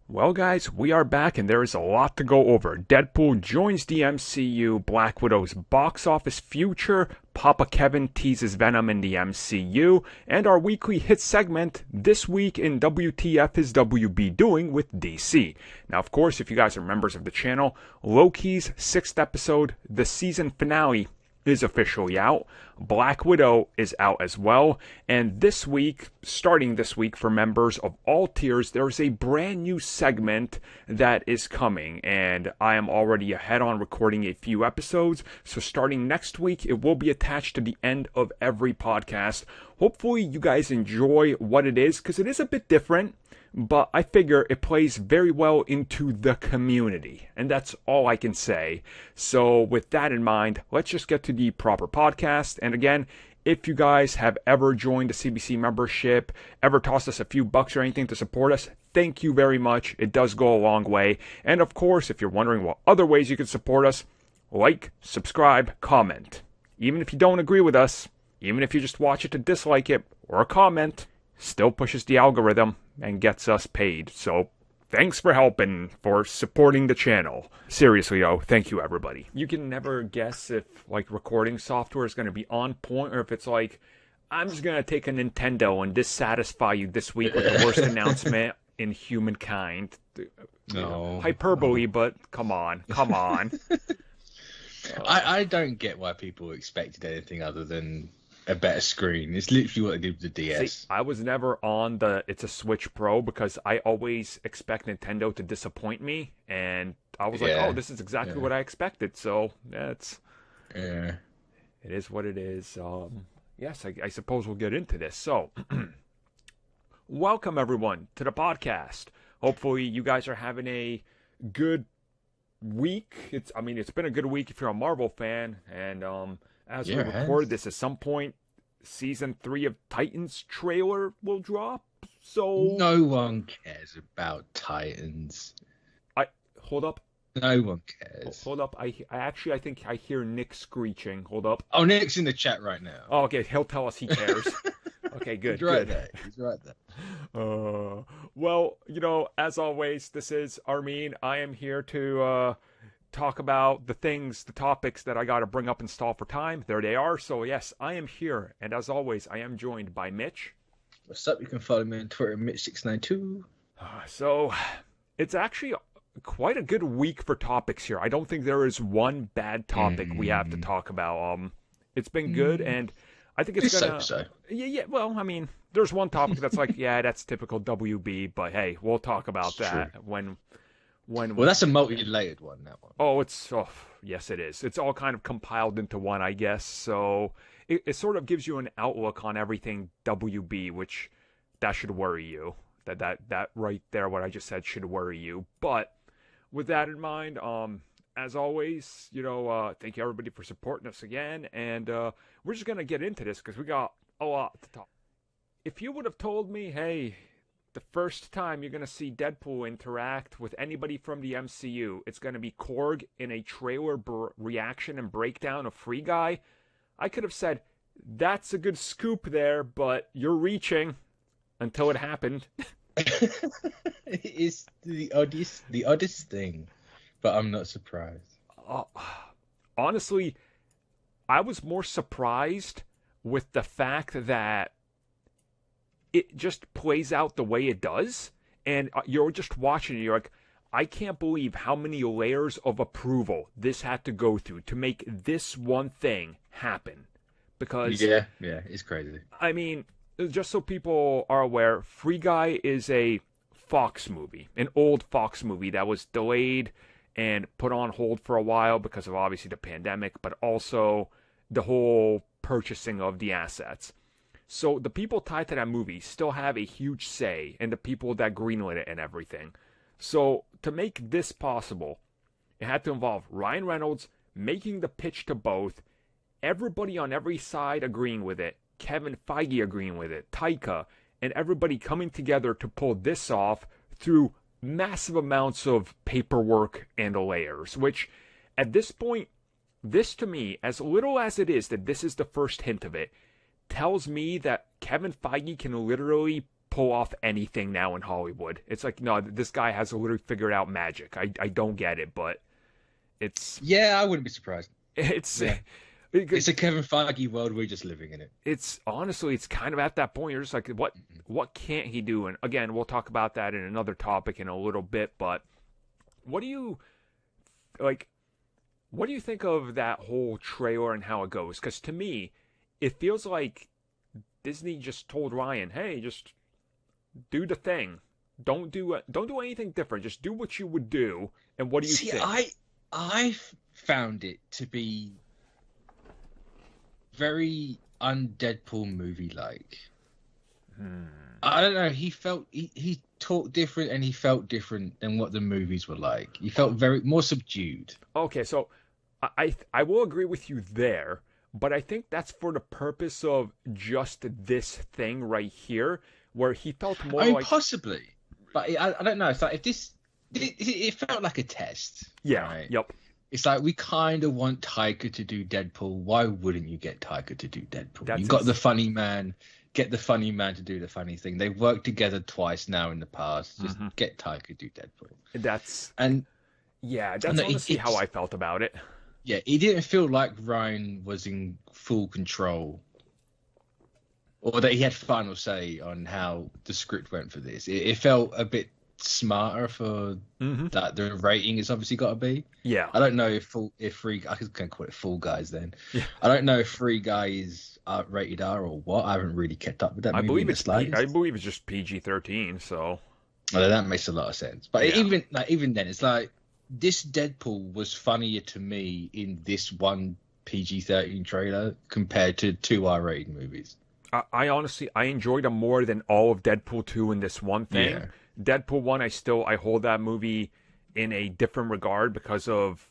Well, guys, we are back, and there is a lot to go over. Deadpool joins the MCU, Black Widow's box office future, Papa Kevin teases Venom in the MCU, and our weekly hit segment, This Week in WTF is WB Doing with DC. Now, of course, if you guys are members of the channel, Loki's 6th episode, the season finale, is officially out. Black Widow is out as well. And this week, starting this week for members of all tiers, there's a brand new segment that is coming. And I am already ahead on recording a few episodes. So starting next week, it will be attached to the end of every podcast. Hopefully you guys enjoy what it is, because it is a bit different. But I figure it plays very well into the community, and that's all I can say. So with that in mind, let's just get to the proper podcast. And again, if you guys have ever joined the CBC membership, ever tossed us a few bucks or anything to support us, thank you very much. It does go a long way. And of course, if you're wondering what other ways you can support us, like, subscribe, comment. Even if you don't agree with us, even if you just watch it to dislike it, or comment, still pushes the algorithm and gets us paid. So thanks for helping, for supporting the channel. Seriously, thank you, everybody. You can never guess if recording software is going to be on point, or if it's I'm just going to take a Nintendo and dissatisfy you this week with the worst announcement in humankind. No. Hyperbole, but come on. I don't get why people expected anything other than a better screen. It's literally what they did with the DS. See, I was never on it's a Switch Pro, because I always expect Nintendo to disappoint me, and I was oh, this is exactly what I expected. So it is what it is. Yes, I suppose we'll get into this. So welcome everyone to the podcast. Hopefully you guys are having a good week. It's been a good week if you're a Marvel fan, and as we record this, at some point, Season 3 of Titans trailer will drop. So no one cares about Titans. Hold up. No one cares. Hold up. I think I hear Nick screeching. Hold up. Oh, Nick's in the chat right now. Oh, okay. He'll tell us he cares. Okay, good. He's right there. He's right there. Well, as always, this is Armin. I am here to talk about the topics that I got to bring up and stall for time. There they are. So yes, I am here, and as always, I am joined by Mitch. What's up? You can follow me on Twitter, Mitch692. So it's actually quite a good week for topics here. I don't think there is one bad topic we have to talk about. It's been good, and I think it's gonna. So. Yeah. Well, there's one topic that's that's typical WB, but hey, we'll talk about that when. Well, that's a multi-layered one, that one. Oh, yes, it is. It's all kind of compiled into one, I guess. So it sort of gives you an outlook on everything WB, which that should worry you. That right there, what I just said, should worry you. But with that in mind, as always, thank you everybody for supporting us again, and we're just gonna get into this because we got a lot to talk. If you would have told me, hey, the first time you're going to see Deadpool interact with anybody from the MCU, it's going to be Korg in a trailer reaction and breakdown of Free Guy, I could have said, that's a good scoop there, but you're reaching, until it happened. It's the oddest thing, but I'm not surprised. Honestly, I was more surprised with the fact that it just plays out the way it does, and you're just watching it, you're like, I can't believe how many layers of approval this had to go through to make this one thing happen. Because it's crazy. Just so people are aware, Free Guy is a Fox movie, an old Fox movie that was delayed and put on hold for a while because of obviously the pandemic, but also the whole purchasing of the assets. So the people tied to that movie still have a huge say in the people that greenlit it and everything. So to make this possible, it had to involve Ryan Reynolds making the pitch to both, everybody on every side agreeing with it, Kevin Feige agreeing with it, Taika, and everybody coming together to pull this off through massive amounts of paperwork and layers, which at this point, this to me, as little as it is that this is the first hint of it, tells me that Kevin Feige can literally pull off anything now in Hollywood. It's like, no, this guy has literally figured out magic. I don't get it, but it's... Yeah, I wouldn't be surprised. It's... Yeah. It's a Kevin Feige world. We're just living in it. It's honestly, it's kind of at that point. You're just like, what can't he do? And again, we'll talk about that in another topic in a little bit. But what do you like? What do you think of that whole trailer and how it goes? Because to me, it feels like Disney just told Ryan, "Hey, just do the thing. Don't do anything different. Just do what you would do." And what do you think? I found it to be very un-Deadpool movie-like. I don't know. He talked different and he felt different than what the movies were like. He felt very more subdued. Okay, so I will agree with you there, but I think that's for the purpose of just this thing right here, where he felt more like... possibly, but I don't know. It's like if this... It felt like a test. Yeah, right? Yep. It's like we kind of want Taika to do Deadpool. Why wouldn't you get Taika to do Deadpool? You got the funny man. Get the funny man to do the funny thing. They've worked together twice now in the past. Just get Taika to do Deadpool. That's honestly how I felt about it. Yeah, it didn't feel like Ryan was in full control, or that he had final say on how the script went for this. It felt a bit smarter for that the rating is obviously got to be. Yeah. I don't know if Free, I can call it Full Guys then. Yeah. I don't know if Free Guy is rated R or what. I haven't really kept up with that. I believe it's just PG-13. So. Well, that makes a lot of sense. But even then, it's like this Deadpool was funnier to me in this one PG-13 trailer compared to 2 R-rated movies. I honestly enjoyed him more than all of Deadpool 2 in this one thing. Yeah. Deadpool 1, I hold that movie in a different regard because of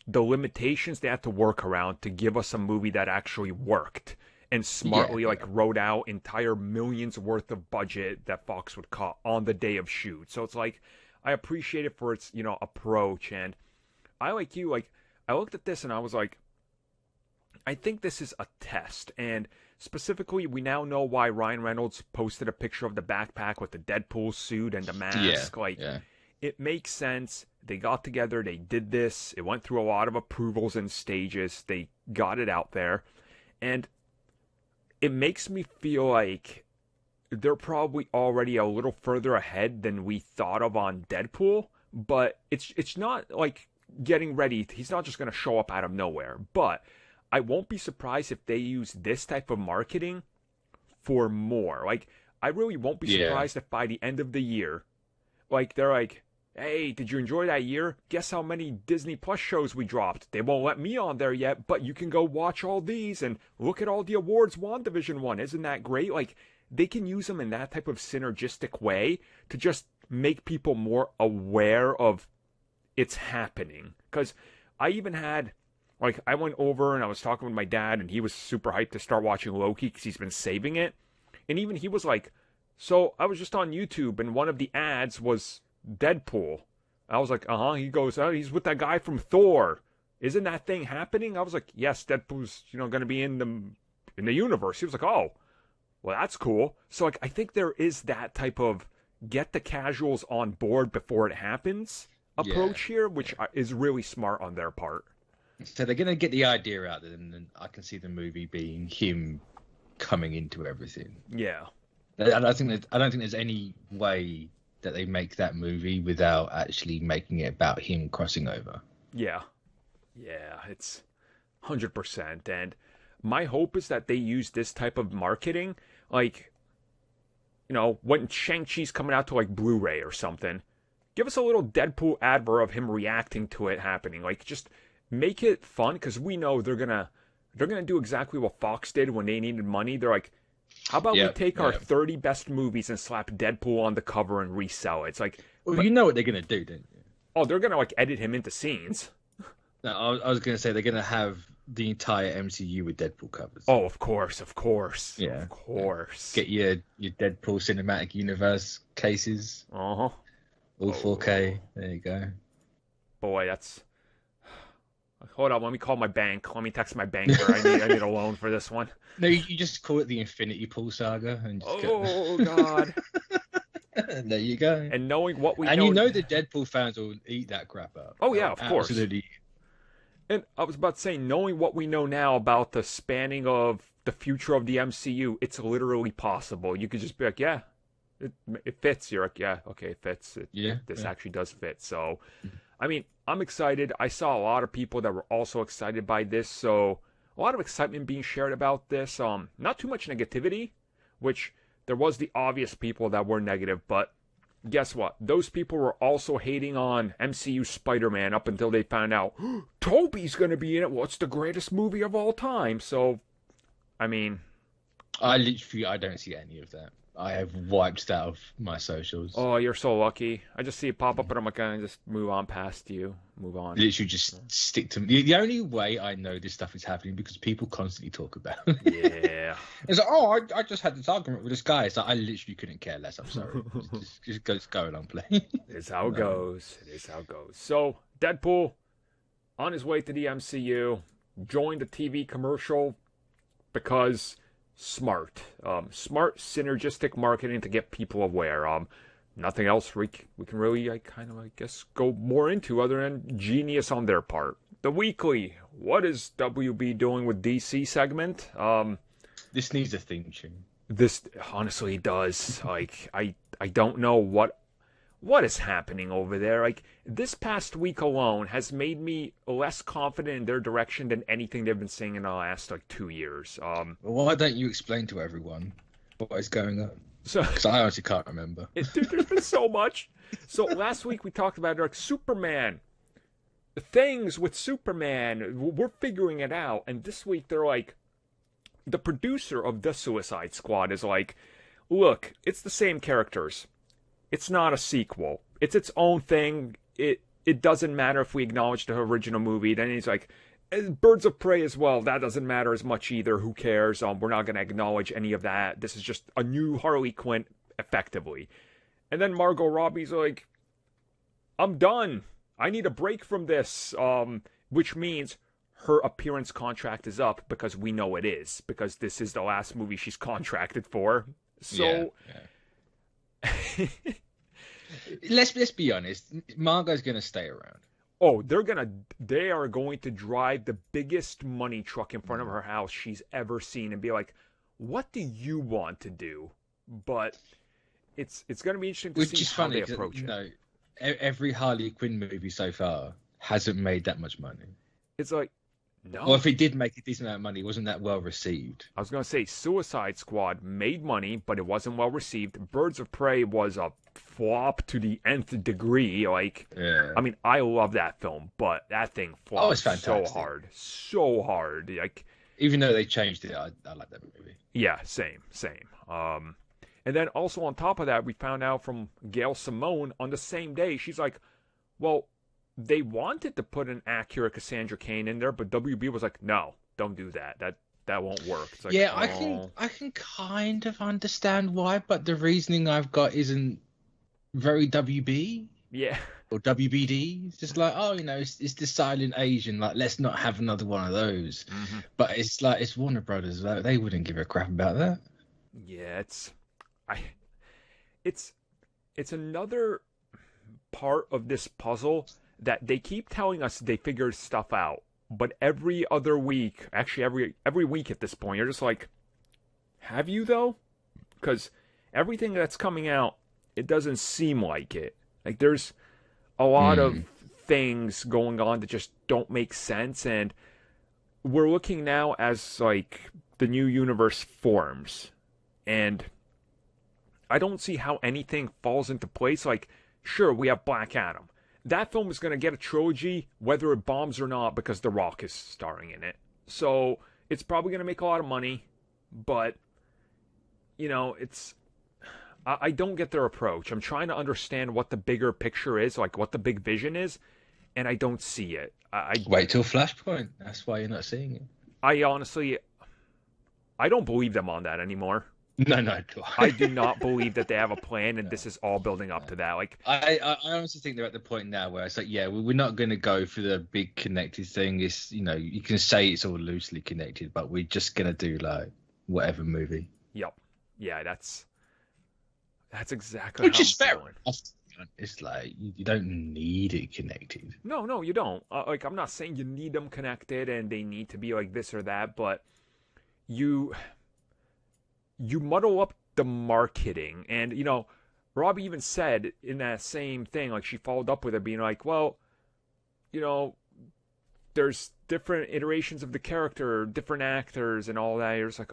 the limitations they had to work around to give us a movie that actually worked and smartly wrote out entire millions worth of budget that Fox would cut on the day of shoot. So it's like, I appreciate it for its, approach. And I, like you, I looked at this and I was like, I think this is a test. And specifically, we now know why Ryan Reynolds posted a picture of the backpack with the Deadpool suit and the mask. It makes sense. They got together. They did this. It went through a lot of approvals and stages. They got it out there. And it makes me feel like they're probably already a little further ahead than we thought of on Deadpool. But it's not like getting ready. He's not just going to show up out of nowhere. But I won't be surprised if they use this type of marketing for more. I really won't be surprised if by the end of the year, they're like, hey, did you enjoy that year? Guess how many Disney Plus shows we dropped? They won't let me on there yet, but you can go watch all these and look at all the awards WandaVision won. Isn't that great? They can use them in that type of synergistic way to just make people more aware of it's happening. Because I even had... I went over and I was talking with my dad, and he was super hyped to start watching Loki because he's been saving it. And even he was like, so I was just on YouTube, and one of the ads was Deadpool. I was like, He goes, oh, he's with that guy from Thor. Isn't that thing happening? I was like, yes, Deadpool's, going to be in the universe. He was like, oh, well, that's cool. So, I think there is that type of get the casuals on board before it happens approach here, which is really smart on their part. So they're going to get the idea out there, and then I can see the movie being him coming into everything. Yeah. I don't think there's any way that they make that movie without actually making it about him crossing over. Yeah. Yeah, it's 100%. And my hope is that they use this type of marketing, when Shang-Chi's coming out to Blu-ray or something, give us a little Deadpool advert of him reacting to it happening. Just make it fun, because we know they're gonna do exactly what Fox did when they needed money. They're like, how about we take our 30 best movies and slap Deadpool on the cover and resell it? It's like, well, you know what they're gonna do, don't you? Oh, they're gonna edit him into scenes. No, I was gonna say they're gonna have the entire MCU with Deadpool covers. Oh, of course, yeah, of course. Get your Deadpool cinematic universe cases. All 4K. There you go. Boy, that's... Hold on, let me call my bank. Let me text my banker. I need a loan for this one. No, you just call it the Infinity Pool Saga, and just Oh God! there you go. And knowing what we and know, you know the Deadpool fans will eat that crap up. Oh yeah, of course. Absolutely. And I was about to say, knowing what we know now about the spanning of the future of the MCU, it's literally possible. You could just be like, yeah, it fits. You're like, yeah, okay, it fits. This actually does fit. So, I mean, I'm excited. I saw a lot of people that were also excited by this. So, a lot of excitement being shared about this. Not too much negativity, which there was the obvious people that were negative, but guess what? Those people were also hating on MCU Spider-Man up until they found out Tobey's going to be in it. Well, it's the greatest movie of all time. So, I mean, I don't see any of that. I have wiped that off my socials. Oh, you're so lucky. I just see it pop up and I'm like, I just move on past you. Move on. Literally just stick to me. The only way I know this stuff is happening because people constantly talk about it. Yeah. It's like, oh, I just had this argument with this guy. It's like, I literally couldn't care less. I'm sorry. just go along, play. It's how it goes. It is how it goes. So, Deadpool, on his way to the MCU, joined a TV commercial because smart, synergistic marketing to get people aware. Nothing else we can really, I guess, go more into other than genius on their part. The weekly, what is WB doing with DC segment? This needs a theme tune. This honestly does. Like, I don't know what is happening over there. Like, this past week alone has made me less confident in their direction than anything they've been saying in the last 2 years. Why don't you explain to everyone what is going on? Because I honestly can't remember. Dude, there's been so much. So last week we talked about Superman. Things with Superman, we're figuring it out. And this week they're like, the producer of The Suicide Squad is like, look, it's the same characters. It's not a sequel. It's its own thing. It doesn't matter if we acknowledge the original movie. Then he's like, Birds of Prey as well. That doesn't matter as much either. Who cares? We're not going to acknowledge any of that. This is just a new Harley Quinn, effectively. And then Margot Robbie's like, I'm done. I need a break from this. Which means her appearance contract is up because we know it is. Because this is the last movie she's contracted for. So... Yeah. Let's be honest. Margot's gonna stay around. Oh, they are going to drive the biggest money truck in front of her house she's ever seen and be like, what do you want to do? But it's going to be interesting to see how they approach it. Every Harley Quinn movie so far hasn't made that much money. It's like, no. Well, if it did make a decent amount of money, it wasn't that well received. I was going to say Suicide Squad made money, but it wasn't well received. Birds of Prey was a flop to the nth degree. Like, yeah. I mean, I love that film, but that thing flopped so hard. Like, even though they changed it, I like that movie. Yeah, same. And then also on top of that, we found out from Gail Simone on the same day. She's like, well, they wanted to put an accurate Cassandra Cain in there, but WB was like, no, don't do that. That won't work. It's like, yeah, oh. I can kind of understand why, but the reasoning I've got isn't very WB. Yeah. Or WBD. It's just like, oh, it's the silent Asian. Like, let's not have another one of those. Mm-hmm. But it's like, it's Warner Brothers. Like, they wouldn't give a crap about that. Yeah, it's another part of this puzzle that they keep telling us they figured stuff out, but every other week, actually every week at this point, you're just like, have you though? Because everything that's coming out, it doesn't seem like it. Like, there's a lot of things going on that just don't make sense, and we're looking now as like the new universe forms, and I don't see how anything falls into place. Like, sure, we have Black Adam. That film is going to get a trilogy, whether it bombs or not, because The Rock is starring in it. So, it's probably going to make a lot of money, but, I don't get their approach. I'm trying to understand what the bigger picture is, like what the big vision is, and I don't see it. Wait till Flashpoint. That's why you're not seeing it. I honestly, I don't believe them on that anymore. No. I do not believe that they have a plan, and this is all building up to that. Like, I honestly think they're at the point now where it's like, yeah, we're not going to go for the big connected thing. It's, you know, you can say it's all loosely connected, but we're just going to do like whatever movie. yep, yeah, that's exactly Which how is I'm fair feeling. enough. It's like you don't need it connected. No, you don't. Like, I'm not saying you need them connected and they need to be like this or that, but you muddle up the marketing. And, you know, Robbie even said in that same thing, like, she followed up with it being like, well, you know, there's different iterations of the character, different actors and all that. You're just like,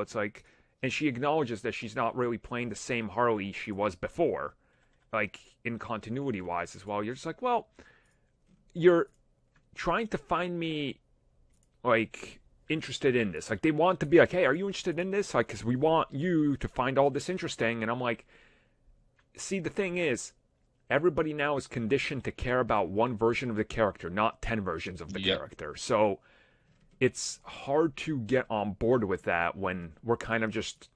it's like, and she acknowledges that she's not really playing the same Harley she was before, like, in continuity wise as well. You're just like, well, you're trying to find me, like, interested in this. Like, they want to be like, hey, are you interested in this? Like, because we want you to find all this interesting. And I'm like, see, the thing is, everybody now is conditioned to care about one version of the character, not 10 versions of the character. So it's hard to get on board with that when we're kind of just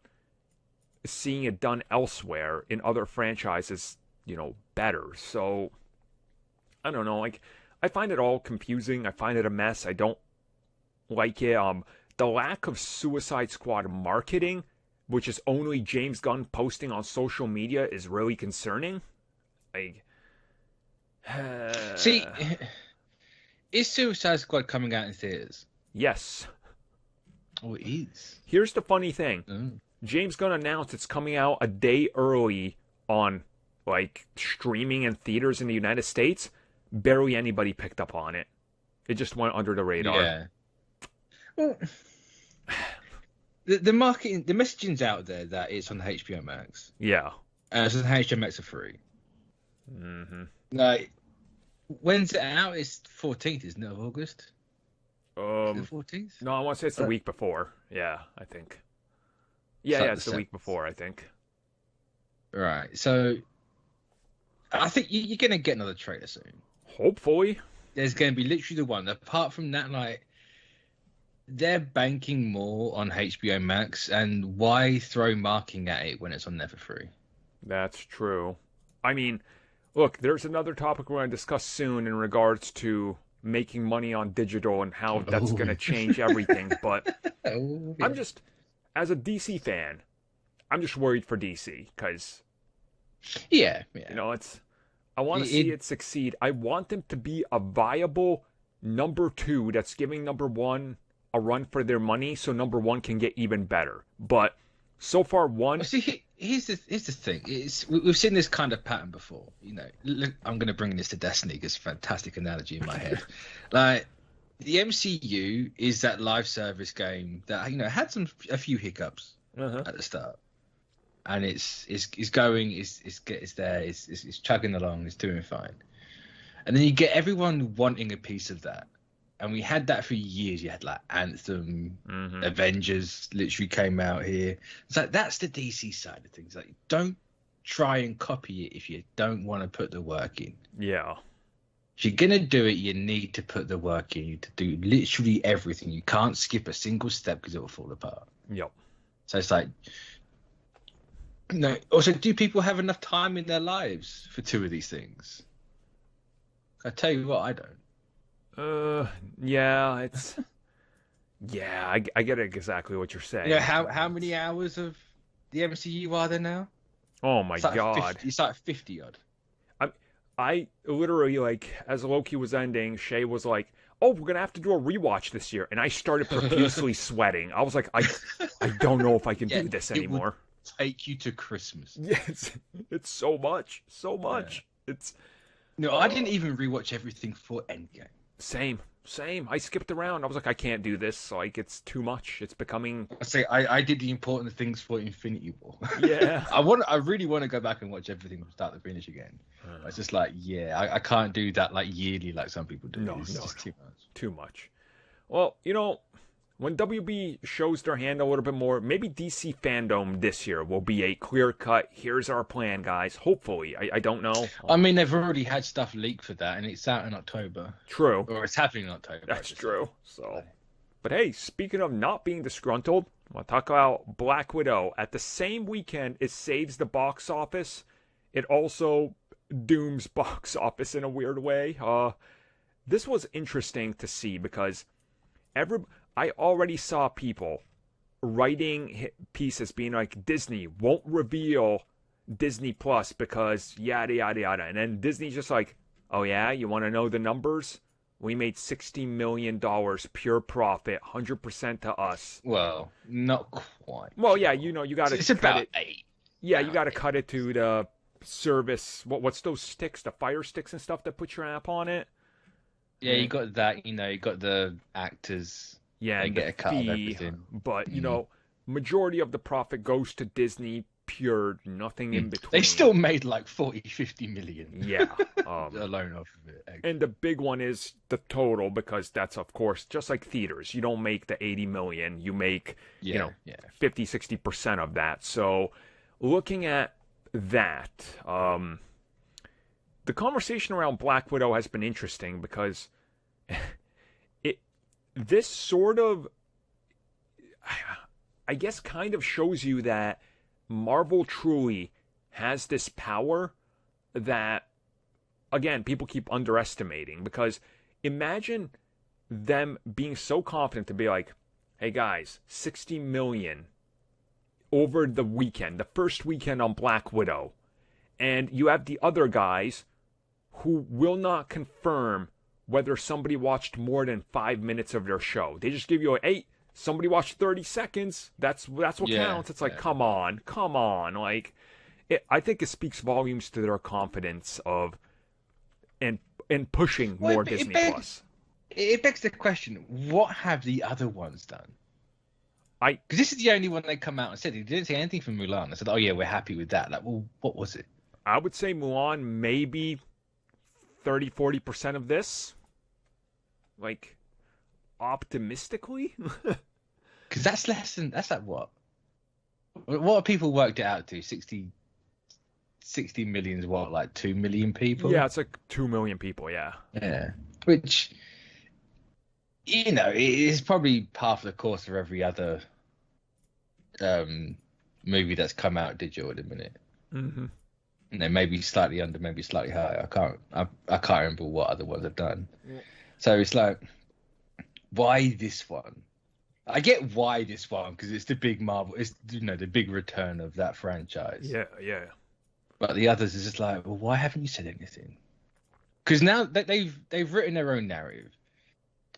seeing it done elsewhere in other franchises, you know, better. So I don't know. Like, I find it all confusing. I find it a mess. I don't like it. The lack of Suicide Squad marketing, which is only James Gunn posting on social media, is really concerning. Like, see, is Suicide Squad coming out in theaters? Yes. Oh, it is. Here's the funny thing. James Gunn announced it's coming out a day early on, like, streaming in theaters in the United States. Barely anybody picked up on it. It just went under the radar. Yeah. Well, the marketing, the messaging's out there that it's on HBO Max. Yeah. So the HBO Max are free. Mm-hmm. Like, when's it out? It's 14th, isn't it, of August? The 14th? No, I want to say it's the week before. Yeah, I think. Yeah, it's the week before, I think. Right. So, I think you're going to get another trailer soon. Hopefully. There's going to be literally the one. Apart from that, like, they're banking more on HBO Max, and why throw marketing at it when it's on there for free? That's true. I mean, look, there's another topic we're going to discuss soon in regards to making money on digital and how that's going to change everything. But I'm just, as a DC fan, I'm just worried for DC because, you know, I want to see it succeed. I want them to be a viable number 2 that's giving number 1 a run for their money, so number 1 can get even better. But so far, 1. See, here's the thing. We've seen this kind of pattern before. You know, look, I'm going to bring this to Destiny because fantastic analogy in my head. Like, the MCU is that live service game that, you know, had a few hiccups at the start, and it's there, it's chugging along, it's doing fine, and then you get everyone wanting a piece of that. And we had that for years. You had like Anthem, Avengers literally came out here. It's like, that's the DC side of things. Like, don't try and copy it if you don't want to put the work in. Yeah. If you're gonna do it, you need to put the work in. You need to do literally everything. You can't skip a single step because it will fall apart. Yep. So it's like, no. Also, do people have enough time in their lives for 2 of these things? I tell you what, I don't. Yeah, it's... yeah, I get exactly what you're saying. Yeah, how many hours of the MCU are there now? Oh my God. It's like 50 odd. I literally, like, as Loki was ending, Shay was like, oh, we're going to have to do a rewatch this year. And I started profusely sweating. I was like, I don't know if I can do this anymore. It would take you to Christmas. Yes, it's so much. So much. Yeah. It's... No, I didn't even rewatch everything for Endgame. Same. I skipped around. I was like, I can't do this. Like, it's too much. It's becoming... I did the important things for Infinity War. Yeah. I really want to go back and watch everything from start to finish again. It's just like, I can't do that like yearly like some people do. It's just too much. Too much. Well, you know, when WB shows their hand a little bit more, maybe DC fandom this year will be a clear-cut, here's our plan, guys. Hopefully. I don't know. I mean, they've already had stuff leaked for that, and it's out in October. True. Or it's happening in October. That's true. So, but hey, speaking of not being disgruntled, We'll talk about Black Widow. At the same weekend, it saves the box office. It also dooms box office in a weird way. This was interesting to see because I already saw people writing pieces being like, Disney won't reveal Disney Plus because yada yada yada, and then Disney's just like, oh yeah, you want to know the numbers? We made $60 million pure profit, 100% to us. Well, not quite. Well, yeah, you got to. It's about 8. Yeah, you got to cut it to the service. What's those sticks? The fire sticks and stuff that put your app on it. Yeah, you got that. You got the actors. Yeah, they and get a cut of fee, everything. But majority of the profit goes to Disney. Pure, nothing in between. They still made like 40-50 million. Yeah, alone off of it. Actually. And the big one is the total, because that's, of course, just like theaters. You don't make the 80 million. You make 50-60% of that. So looking at that, the conversation around Black Widow has been interesting because this sort of, I guess, kind of shows you that Marvel truly has this power that, again, people keep underestimating. Because imagine them being so confident to be like, hey guys, 60 million over the weekend, the first weekend on Black Widow. And you have the other guys who will not confirm whether somebody watched more than 5 minutes of their show. They just give you hey, somebody watched 30 seconds. That's what counts. It's like, come on. Like, I think it speaks volumes to their confidence of and pushing more Disney Plus. It begs the question: what have the other ones done? Because this is the only one they come out and said. They didn't say anything from Mulan. They said, "Oh yeah, we're happy with that." Like, well, what was it? I would say Mulan maybe 30-40% of this. Like, optimistically. Because that's less than, that's like what have people worked it out to? 60 million is what, like 2 million people? Yeah, it's like 2 million people. Yeah, which it is probably half the course of every other movie that's come out digital at the minute. Maybe slightly under, maybe slightly higher. I can't remember what other ones have done. So it's like, why this one? I get why this one, because it's the big Marvel, it's the big return of that franchise. Yeah. But the others is just like, well, why haven't you said anything? Because now that they've written their own narrative,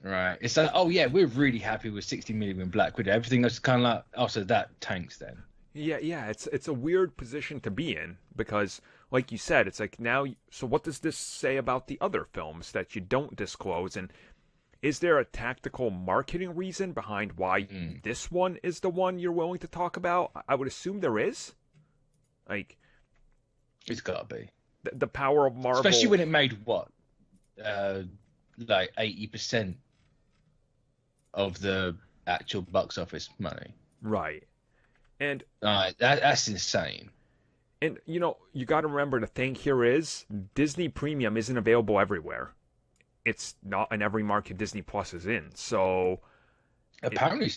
right? It's like, oh yeah, we're really happy with 60 million in Black Widow. Everything else is kind of like, oh, so that tanks then. Yeah. It's a weird position to be in because, like you said, it's like now. So what does this say about the other films that you don't disclose? And is there a tactical marketing reason behind why this one is the one you're willing to talk about? I would assume there is. Like, it's got to be the power of Marvel, especially when it made what, like 80% of the actual box office money. Right, and that's insane. And you got to remember, the thing here is Disney Premium isn't available everywhere. It's not in every market Disney Plus is in. So apparently,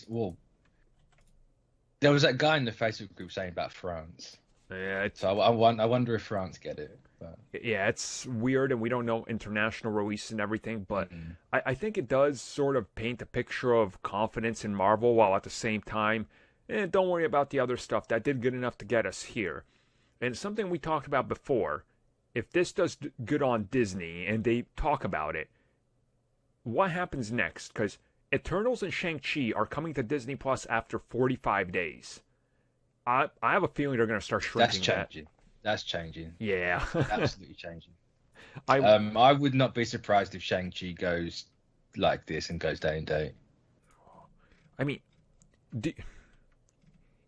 there was that guy in the Facebook group saying about France. Yeah, so I wonder if France get it. But... Yeah, it's weird, and we don't know international release and everything. But I think it does sort of paint a picture of confidence in Marvel, while at the same time, don't worry about the other stuff. That did good enough to get us here. And something we talked about before. If this does good on Disney and they talk about it, what happens next? Because Eternals and Shang-Chi are coming to Disney Plus after 45 days. I have a feeling they're going to start shrinking. That's changing. Yeah. Absolutely changing. I would not be surprised if Shang-Chi goes like this and goes day and date. I mean,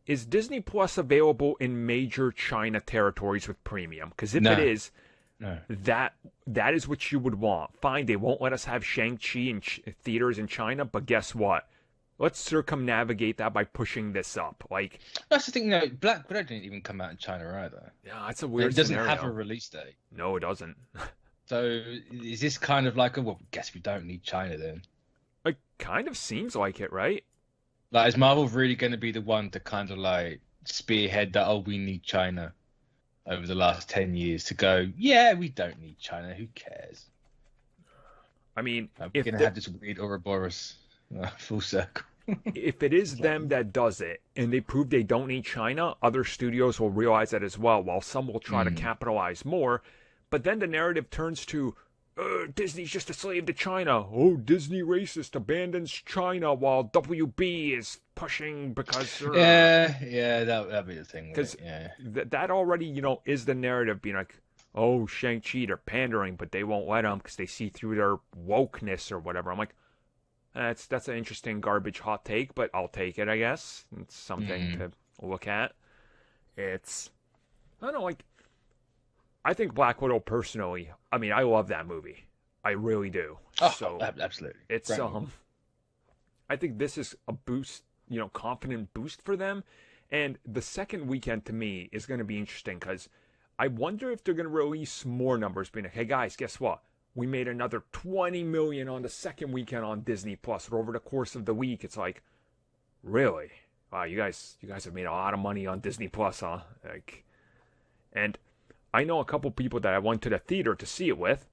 is Disney Plus available in major China territories with premium? Because if it is... No. That is what you would want. Fine, they won't let us have Shang-Chi in theaters in China, but guess what? Let's circumnavigate that by pushing this up. Like, that's the thing. Black Widow didn't even come out in China either. Yeah, it's a weird. It doesn't scenario. have a release date. No, it doesn't. So is this kind of like guess we don't need China then? It kind of seems like it, right? Like, is Marvel really going to be the one to kind of like spearhead that? Oh, we need China over the last 10 years to go. Yeah, we don't need China. Who cares? I mean, We're going to have this weird Ouroboros full circle. If it is them that does it and they prove they don't need China, other studios will realize that as well, while some will try to capitalize more. But then the narrative turns to, Disney's just a slave to China. Oh, Disney racist abandons China while WB is pushing because... Yeah, that'd be the thing. Because that already, is the narrative being like, oh, Shang-Chi, they're pandering, but they won't let them because they see through their wokeness or whatever. I'm like, that's an interesting garbage hot take, but I'll take it, I guess. It's something to look at. I don't know, like, I think Black Widow personally, I mean, I love that movie. I really do. Oh, so absolutely. It's, I think this is a boost, confident boost for them. And the second weekend to me is going to be interesting because I wonder if they're going to release more numbers being like, hey guys, guess what? We made another 20 million on the second weekend on Disney Plus. Or over the course of the week, it's like, really? Wow, you guys have made a lot of money on Disney Plus, huh? Like, and I know a couple people that I went to the theater to see it with,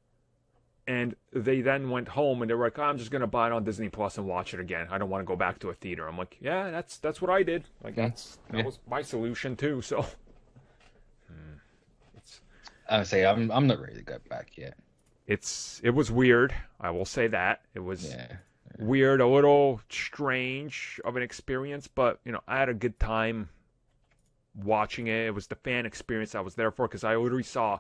and they then went home and they were like, I'm just gonna buy it on Disney Plus and watch it again. I don't want to go back to a theater. I'm like, yeah, that's what I did. Like that was my solution too. So, I say I'm not ready to go back yet. It was weird. I will say that it was weird, a little strange of an experience, but I had a good time watching it. It was the fan experience I was there for because I literally saw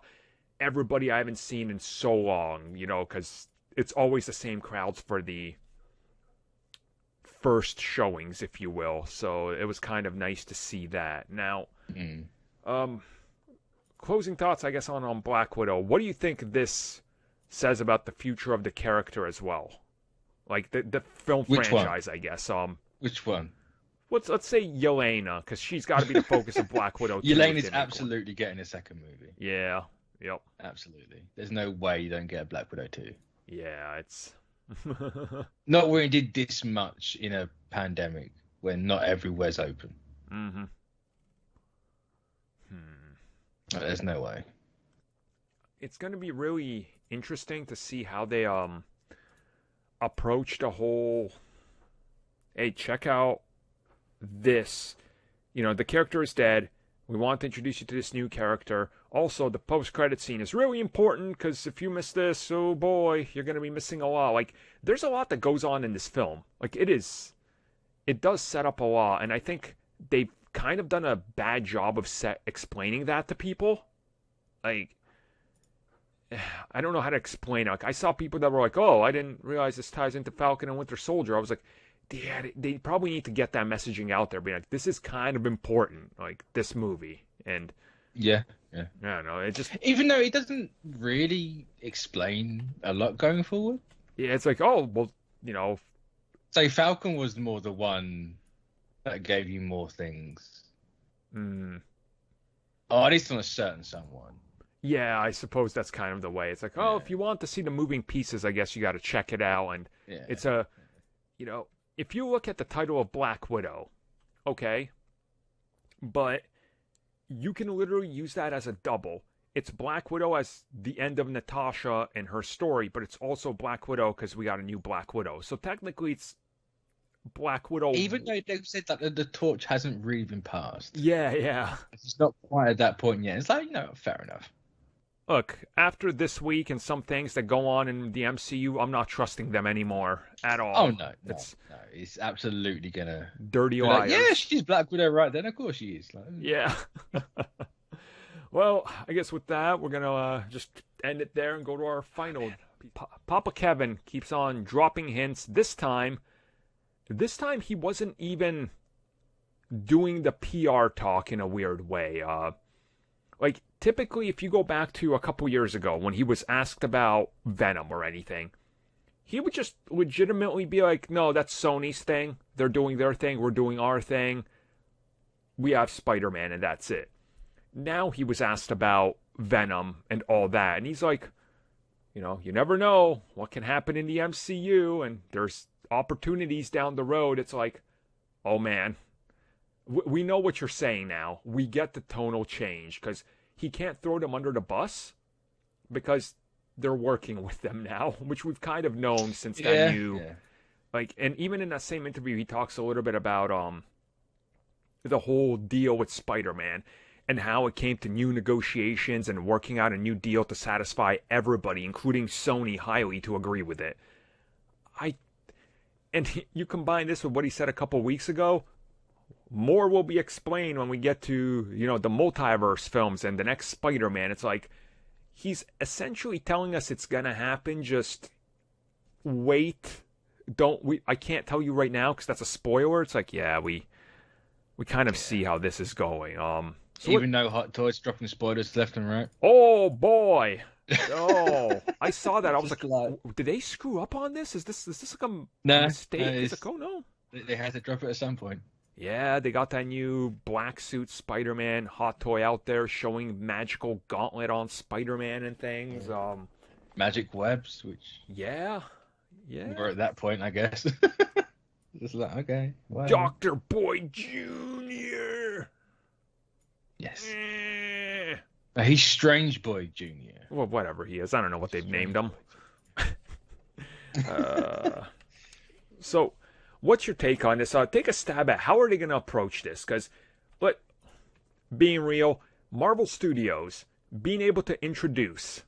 everybody I haven't seen in so long, because it's always the same crowds for the first showings, if you will. So it was kind of nice to see that. Now, closing thoughts, I guess, on Black Widow. What do you think this says about the future of the character as well? Like the film franchise, I guess. Which one? Let's say Yelena, because she's got to be the focus of Black Widow. Yelena's absolutely getting a second movie. Yeah. Yep. Absolutely. There's no way you don't get a Black Widow 2. Yeah, it's... Not when it did this much in a pandemic, when not everywhere's open. Mm-hmm. There's no way. It's going to be really interesting to see how they approach the whole... Hey, check out this. The character is dead. We want to introduce you to this new character. Also, the post-credit scene is really important because if you miss this, oh boy, you're going to be missing a lot. Like, there's a lot that goes on in this film. Like, it does set up a lot, and I think they've kind of done a bad job of explaining that to people. Like, I don't know how to explain it. Like, I saw people that were like, oh, I didn't realize this ties into Falcon and Winter Soldier. I was like, yeah, they probably need to get that messaging out there, being like, this is kind of important, like, this movie. And yeah. I don't know, it just... Even though it doesn't really explain a lot going forward. Yeah, it's like, oh, well, So Falcon was more the one that gave you more things. Or at least on a certain someone. Yeah, I suppose that's kind of the way. It's like, oh, if you want to see the moving pieces, I guess you got to check it out. And it's if you look at the title of Black Widow, okay, but you can literally use that as a double. It's Black Widow as the end of Natasha and her story, but it's also Black Widow because we got a new Black Widow. So technically it's Black Widow. Even though they've said that the torch hasn't really been passed. Yeah. It's not quite at that point yet. It's like, fair enough. Look, after this week and some things that go on in the MCU, I'm not trusting them anymore at all. Oh, no. It's absolutely going to... Dirty liars. Like, yeah, she's Black Widow right then. Of course she is. Like, yeah. Well, I guess with that, we're going to just end it there and go to our final. Papa Kevin keeps on dropping hints. This time he wasn't even doing the PR talk in a weird way. Like, typically, if you go back to a couple years ago when he was asked about Venom or anything, he would just legitimately be like, no, that's Sony's thing. They're doing their thing. We're doing our thing. We have Spider-Man, and that's it. Now he was asked about Venom and all that, and he's like, you never know what can happen in the MCU, and there's opportunities down the road. It's like, Oh man, we know what you're saying now. We get the tonal change because he can't throw them under the bus because they're working with them now, which we've kind of known since that new like. And even in that same interview, he talks a little bit about the whole deal with Spider-Man and how it came to new negotiations and working out a new deal to satisfy everybody, including Sony, highly to agree with it. And you combine this with what he said a couple weeks ago. More will be explained when we get to, the multiverse films and the next Spider-Man. It's like he's essentially telling us it's gonna happen. Just wait. I can't tell you right now because that's a spoiler. It's like, yeah, we kind of see how this is going. Even though Hot Toys dropping spoilers left and right. Oh boy. Oh, I saw that. I was like, did they screw up on this? Is this like a mistake? It's like, oh no. They had to drop it at some point. Yeah, they got that new black suit Spider-Man hot toy out there showing magical gauntlet on Spider-Man and things. Magic webs, which yeah. We're at that point, I guess. Just like, okay. Wow. Dr. Boy Jr. Yes. He's Strange Boy Jr. Well, whatever he is. I don't know what they've named him. So, what's your take on this? Take a stab at how are they going to approach this? Because, being real, Marvel Studios being able to introduce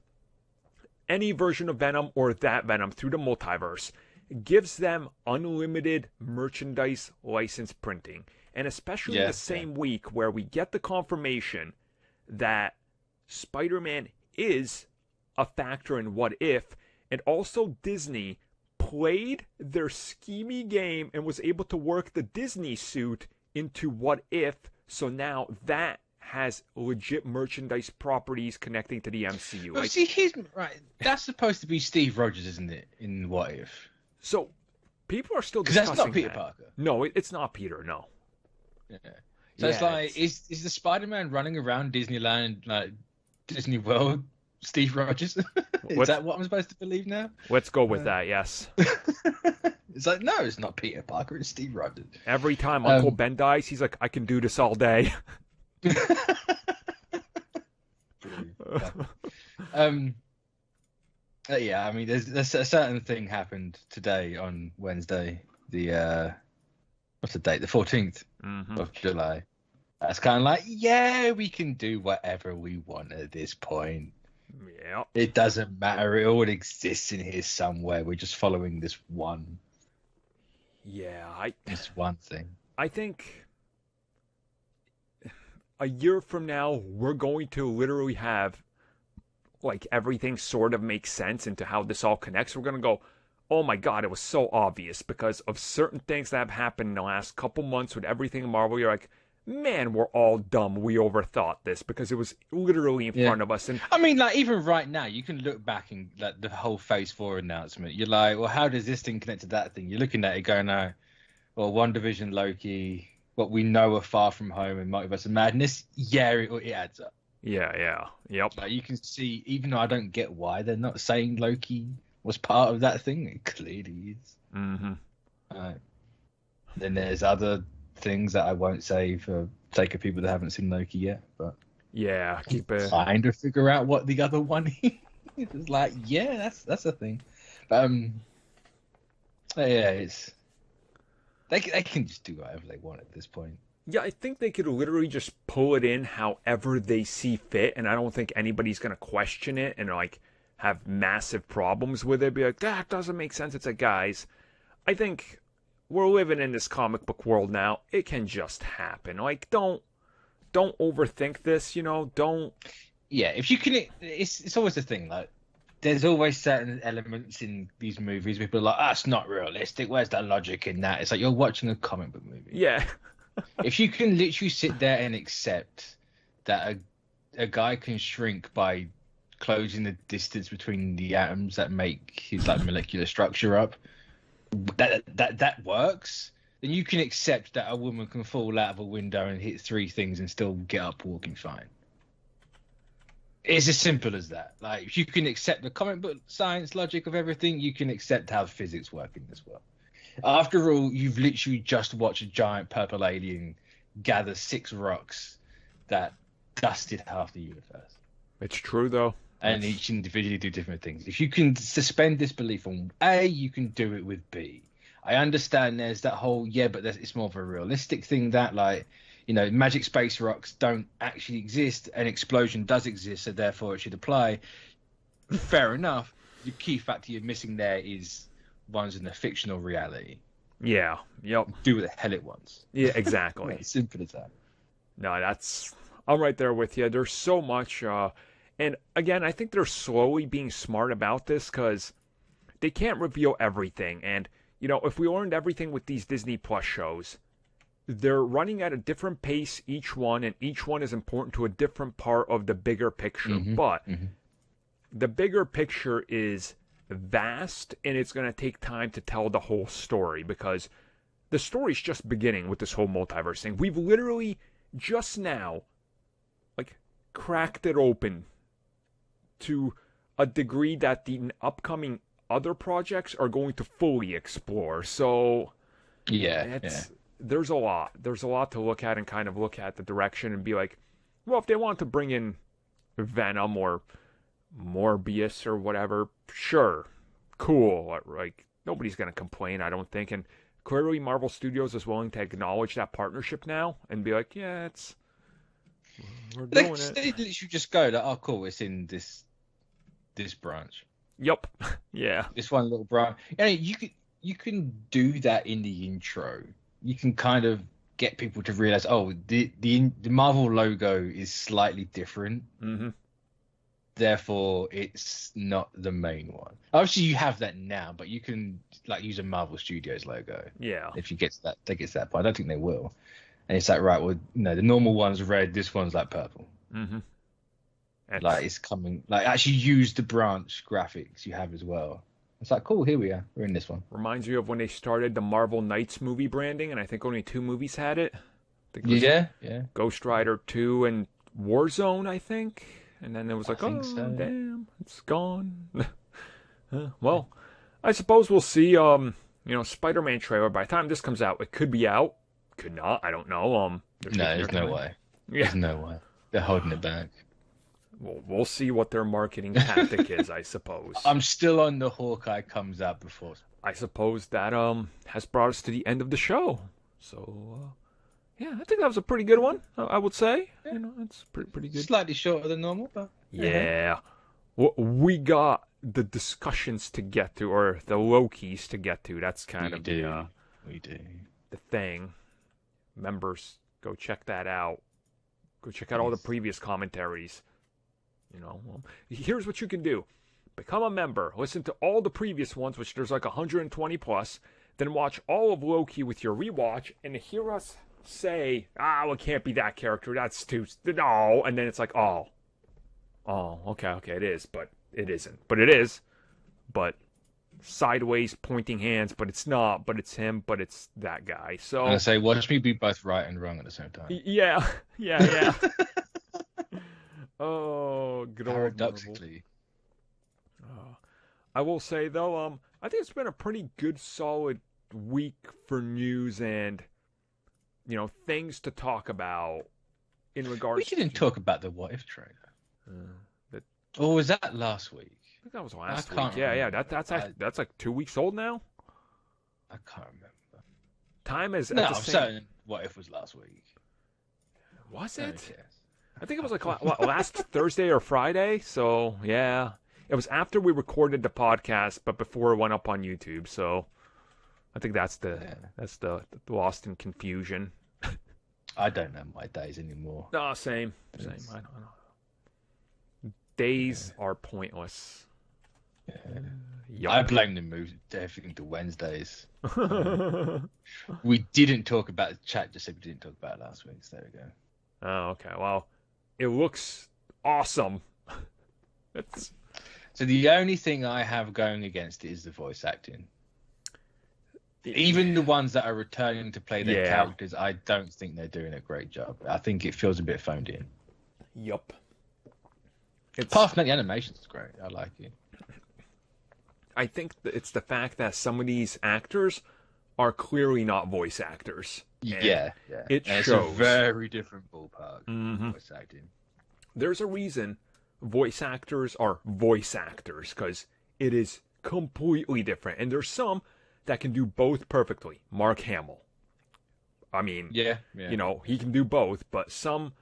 any version of Venom or that Venom through the multiverse gives them unlimited merchandise license printing. And especially in the same week where we get the confirmation that Spider-Man is a factor in What If, and also Disney played their schemy game and was able to work the Disney suit into What If, so now that has legit merchandise properties connecting to the MCU. Well, see, right. That's supposed to be Steve Rogers, isn't it, in What If? So, people are still discussing that's not Peter Parker. No, it's not Peter, no. Yeah. So it's like, is the Spider-Man running around Disneyland, like Disney World, Steve Rogers? Is that what I'm supposed to believe now? Let's go with that, yes. It's like, no, it's not Peter Parker, it's Steve Rogers. Every time Uncle Ben dies, he's like, I can do this all day. Yeah, I mean, there's a certain thing happened today on Wednesday, what's the date? The 14th of July. That's kind of like, yeah, we can do whatever we want at this point. Yeah. It doesn't matter. It all exists in here somewhere. We're just following this one. Yeah, this one thing. I think a year from now, we're going to literally have like everything sort of makes sense into how this all connects. We're going to go, oh my God, it was so obvious because of certain things that have happened in the last couple months with everything in Marvel. You're like, man, we're all dumb. We overthought this because it was literally in front of us. And I mean, like, even right now, you can look back and like the whole Phase 4 announcement. You're like, well, how does this thing connect to that thing? You're looking at it going, well, WandaVision, Loki, what we know of Far From Home and Multiverse of Madness. Yeah, it adds up. Yeah. Yep. Like, you can see, even though I don't get why they're not saying Loki was part of that thing, it clearly is. Then there's other things that I won't say for sake of people that haven't seen Loki yet, but yeah, keep it trying to figure out what the other one is. It's like, yeah, that's a thing. But yeah, it's they can just do whatever they want at this point. Yeah, I think they could literally just pull it in however they see fit, and I don't think anybody's gonna question it and like have massive problems with it. Be like, that doesn't make sense. It's like, guys, I think we're living in this comic book world now. It can just happen. Like, don't overthink this. Don't. Yeah, if you can, it's always the thing. Like, there's always certain elements in these movies where people are like, that's not realistic. Where's the logic in that? It's like you're watching a comic book movie. Yeah. If you can literally sit there and accept that a guy can shrink by closing the distance between the atoms that make his like molecular structure up, that works, then you can accept that a woman can fall out of a window and hit 3 things and still get up walking fine. It's as simple as that. Like, if you can accept the comic book science logic of everything, you can accept how physics work in this world. After all, you've literally just watched a giant purple alien gather 6 rocks that dusted half the universe. It's true, though. And each individually do different things. If you can suspend disbelief on A, you can do it with B. I understand there's that whole, but it's more of a realistic thing that, like, magic space rocks don't actually exist. An explosion does exist, so therefore it should apply. Fair enough. The key factor you're missing there is one's in a fictional reality. Yeah. Yep. Do what the hell it wants. Yeah, exactly. Simple as that. No, I'm right there with you. There's so much, and again, I think they're slowly being smart about this because they can't reveal everything. And, if we learned everything with these Disney Plus shows, they're running at a different pace, each one, and each one is important to a different part of the bigger picture. But the bigger picture is vast, and it's going to take time to tell the whole story because the story's just beginning with this whole multiverse thing. We've literally just now, cracked it open to a degree that the upcoming other projects are going to fully explore. So, there's a lot. There's a lot to look at and kind of look at the direction and be like, well, if they want to bring in Venom or Morbius or whatever, sure, cool. Nobody's going to complain, I don't think. And clearly Marvel Studios is willing to acknowledge that partnership now and be like, yeah, we're doing it. They literally just go like, oh, cool, it's in this branch. Yep. Yeah. This one little branch. You can do that in the intro. You can kind of get people to realize, oh, the Marvel logo is slightly different. Mm-hmm. Therefore, it's not the main one. Obviously, you have that now, but you can use a Marvel Studios logo. Yeah. If you get to that, they get to that point. I don't think they will. And it's right, well, the normal one's red. This one's purple. Mm-hmm. It's coming. Actually use the branch graphics you have as well. It's cool, here we are. We're in this one. Reminds you of when they started the Marvel Knights movie branding, and I think only 2 movies had it. Yeah. Ghost Rider 2 and Warzone, I think. And then it was damn, it's gone. Well, I suppose we'll see. Spider-Man trailer. By the time this comes out, it could be out, could not. I don't know. There's no way. Yeah. There's no way. They're holding it back. Well, we'll see what their marketing tactic is, I suppose. I'm still on the Hawkeye comes out before. I suppose that has brought us to the end of the show. So, yeah, I think that was a pretty good one, I would say. Yeah. It's pretty good. Slightly shorter than normal, but... Yeah. We got the discussions to get to, or the low-keys to get to. That's kind of we do. The thing. Members, go check that out. Go check out all the previous commentaries. Here's what you can do. Become a member. Listen to all the previous ones, which there's 120 plus. Then watch all of Loki with your rewatch and hear us say, it can't be that character. That's too... No. And then it's okay, it is, but it isn't. But it is. But sideways pointing hands, but it's not. But it's him, but it's that guy. So... I say, watch me be both right and wrong at the same time. Yeah. Oh, good old Paradoxically. I will say, though, I think it's been a pretty good, solid week for news and, things to talk about in regards We didn't talk about the What If trailer. Or was that last week? I think that was last week. Yeah. That's 2 weeks old now? I can't remember. Time is... No, I'm certain What If was last week. Was it? I think it was last Thursday or Friday. So, yeah. It was after we recorded the podcast, but before it went up on YouTube. So, I think that's the lost in confusion. I don't know my days anymore. No, same. I don't know. Days are pointless. Yeah. I blame the move everything to Wednesdays. We didn't talk about the chat. Just said we didn't talk about it last week. So there we go. Oh, okay. Well, it looks awesome. So the only thing I have going against it is the voice acting. Even the ones that are returning to play their characters, I don't think they're doing a great job. I think it feels a bit phoned in. Yup. Apart from that, the animation's great. I like it. I think it's the fact that some of these actors are clearly not voice actors. Yeah. It and shows. It's a very different ballpark. Voice acting. There's a reason voice actors are voice actors, because it is completely different. And there's some that can do both perfectly. Mark Hamill. I mean, Yeah. you know, he can do both, but some,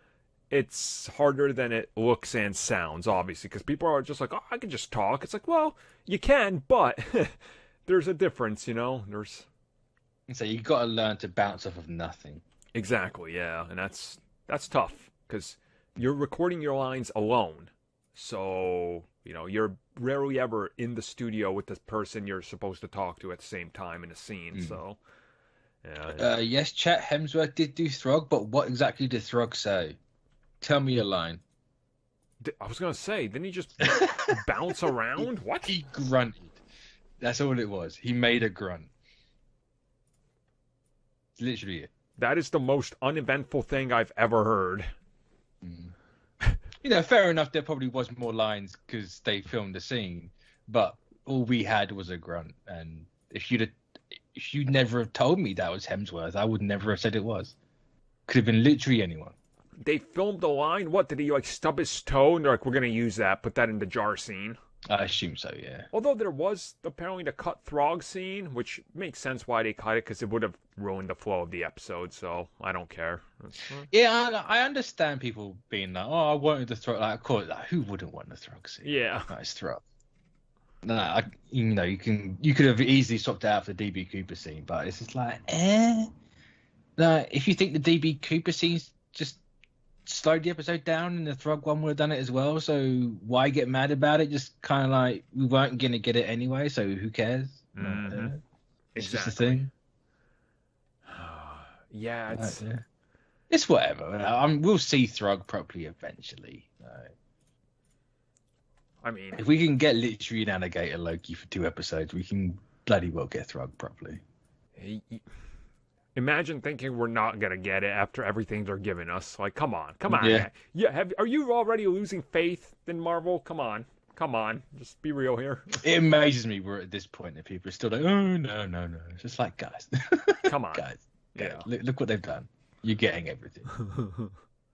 it's harder than it looks and sounds, obviously, because people are just like, oh, I can just talk. It's like, well, you can, but there's a difference, you know? There's... So you got to learn to bounce off of nothing. Exactly, yeah, and that's tough, because you're recording your lines alone, so, you know, you're rarely ever in the studio with the person you're supposed to talk to at the same time in a scene, so... Yeah. Yes, chat, Hemsworth did do Throg, but what exactly did Throg say? Tell me a line. I was going to say, didn't he just bounce around? What? He grunted. That's all it was. He made a grunt. It's literally it. That is the most uneventful thing I've ever heard. You know, fair enough, there probably was more lines because they filmed the scene, but all we had was a grunt. And if you'd never have told me that was Hemsworth, I would never have said it was. Could have been literally anyone. They filmed the line? What, did he, like, stub his toe? And they're like, we're going to use that, put that in the jar scene. I assume so, yeah. Although there was apparently the cut Throg scene, which makes sense why they cut it, because it would have ruined the flow of the episode, so I don't care. Yeah, I understand people being like, oh, I wanted the Throg. Like, of course, like, who wouldn't want the Throg scene? Yeah. Nice Throg. No, you could have easily swapped out for the DB Cooper scene, but it's just like, No, if you think the DB Cooper scene's just slowed the episode down, and the Throg one would have done it as well, so why get mad about it? Just kind of like, we weren't going to get it anyway, so who cares? It's just a thing. Yeah, it's whatever. We'll see Throg properly eventually. I mean, if we can get literally an alligator Loki for 2 episodes, we can bloody well get Throg properly. Imagine thinking we're not going to get it after everything they're giving us. Like, come on. Yeah. Are you already losing faith in Marvel? Come on. Just be real here. It amazes me we're at this point that people are still like, oh, no. It's just like, guys. Come on. guys. Yeah. Look what they've done. You're getting everything.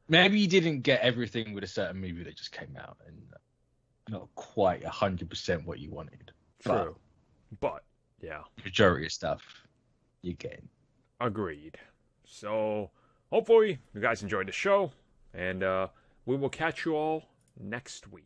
Maybe you didn't get everything with a certain movie that just came out and not quite 100% what you wanted. True. But, yeah. Majority of stuff you're getting. Agreed. So, hopefully you guys enjoyed the show, and we will catch you all next week.